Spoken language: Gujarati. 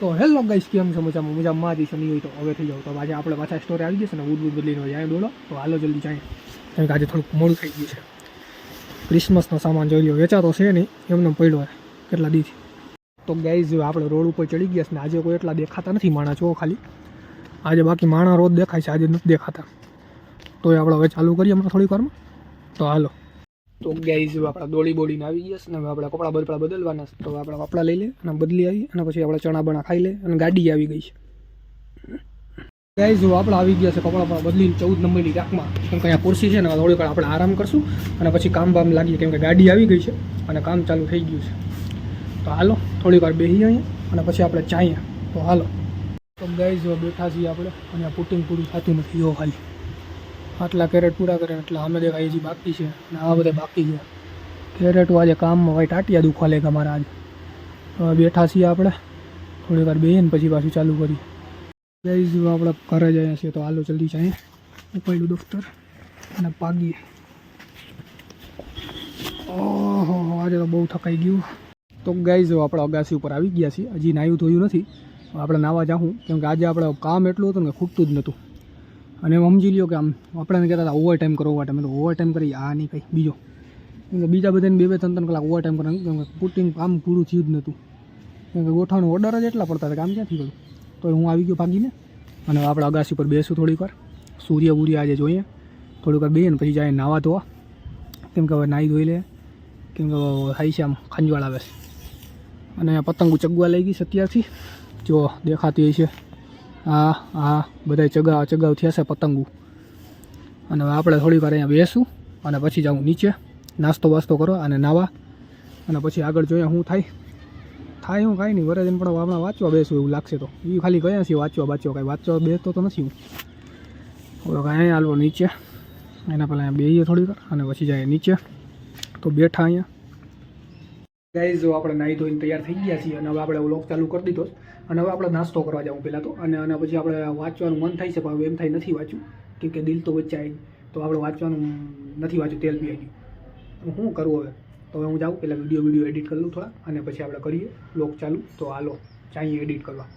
તો હેલો ગાઈસ, કેમ છો? મજામાં જ છો? નહીં હોય તો હવે થઈ જાવ. તો આજે આપણે પાછા સ્ટોરે આવી જશે ને બુટ બદલીને જાય દોડો. તો હાલો જલ્દી જાય, કારણ કે આજે થોડુંક મોડું થઈ ગયું છે. ક્રિસમસનો સામાન જોઈ લો, વેચાતો છે નહીં, એમને પડ્યો હોય કેટલા દીથી. તો ગાઈસ આપણે રોડ ઉપર ચડી ગયા છે ને આજે કોઈ એટલા દેખાતા નથી માણા, જો ખાલી આજે. બાકી માણા રોજ દેખાય છે, આજે નથી દેખાતા. તો એ આપણે હવે ચાલુ કરીએ હમણાં થોડીક વારમાં. તો હાલો. તો ગાઈસ આપણે દોડી બોડીને આવી ગયા છે ને હવે આપણે કપડાં બદલવાના છે. તો આપણે કપડાં લઈ લે અને બદલી આવી, અને પછી આપણે ચણા બણા ખાઈ લે, અને ગાડી આવી ગઈ છે. ગાઈસ આપણે આવી ગયા છે કપડાં બદલીને 14 નંબરની રાકમાં, કેમ કે અહીંયા ખુરશી છે ને થોડીક વાર આપણે આરામ કરશું અને પછી કામ બામ લાગીએ, કેમ કે ગાડી આવી ગઈ છે અને કામ ચાલુ થઈ ગયું છે. તો હાલો થોડીક વાર બેસીએ અહીંયા અને પછી આપણે ચાઈએ. તો હાલો. તો ગાઈસ બેઠા છીએ આપણે, અને આ પુટિંગ પૂરું થતું નથી. જો ખાલી આટલા કેરેટ પૂરા કરે એટલે અમે દેખાય હજી બાકી છે, અને આ બધા બાકી છે કેરેટો. આજે કામમાં ભાઈ ટાટિયા દુખવા લે અમારા આજે. હવે બેઠા છીએ આપણે, થોડીક વાર બેસીને પછી પાછું ચાલુ કરીએ. ગાઈસ આપણે ઘરે જઈએ છીએ. તો હાલો જલ્દી જઈએ, ઉપાડ્યું દફતર અને પાગીએ. ઓહો આજે તો બહુ થકાઈ ગયું. તો ગાઈસ આપણે અગાસી ઉપર આવી ગયા છીએ, હજી નાહ્યું ધોયું નથી. આપણે નાહવા જાઉં, કેમ કે આજે આપણે કામ એટલું હતું ને કે ખૂટતું જ નહોતું. અને એમ સમજી લ્યો કે આમ આપણને કહેતા હતા ઓવર ટાઈમ કરો, ઓવર ટાઈમ. તો ઓવર ટાઈમ કરી આ નહીં કંઈ બીજો, કેમ કે બીજા બધાને 2-3 કલાક ઓવર ટાઈમ કરવાનું, કેમ કે પુટિંગ કામ પૂરું થયું જ નહોતું. કેમ કે ગોઠવાનું ઓર્ડર જ એટલા પડતા હતા, કામ ક્યાંથી કરું. તો હું આવી ગયો ભાગીને, અને આપણે અગાસી પર બેસું થોડીક વાર. સૂર્ય આજે જોઈએ, થોડીક વાર બેસીને પછી જાય નાહવા ધોવા, કેમ કે હવે નાહી ધોઈ લે, કેમ કે થાય છે આમ ખંજવાળ આવે છે. અને પતંગો ચગવા લઈ ગઈ છે અત્યારથી, જો દેખાતી હોય છે. હા બધા ચગાવ થયા છે પતંગો. અને હવે આપણે થોડીક વાર અહીંયા બેસું અને પછી જાઉં નીચે, નાસ્તો બાસ્તો કરો અને નાવા, અને પછી આગળ જોઈએ શું થાય હું કાંઈ નહીં. વરદન પણ હમણાં વાંચવા બેસું એવું લાગશે. તો એ ખાલી ગયા છીએ વાંચવા કાંઈ વાંચવા બેસતો તો નથી હું. હવે કાંઈ હાલવો નીચે, એના પહેલાં અહીંયા બેસીએ થોડીક વાર અને પછી જાય નીચે. તો બેઠા અહીંયા ગાઈસ જો આપણે નાહી ધોઈને તૈયાર થઈ ગયા છીએ, અને હવે આપણે વ્લોગ ચાલુ કરી દીધો. અને હવે આપણે નાસ્તો કરવા જાઉં પહેલાં તો, અને પછી આપણે વાંચવાનું મન થાય છે, પણ હવે એમ થાય નથી વાંચ્યું, કેમ કે દિલ તો બચાય. તો આપણે વાંચવાનું નથી વાંચ્યું, તેલ પી આવી ગયું. શું કરવું હવે? તો હવે હું જાઉં પહેલાં વિડીયો એડિટ કરી લઉં થોડા, અને પછી આપણે કરીએ વ્લોગ ચાલુ. તો હાલો ચાઈએ એડિટ કરવા.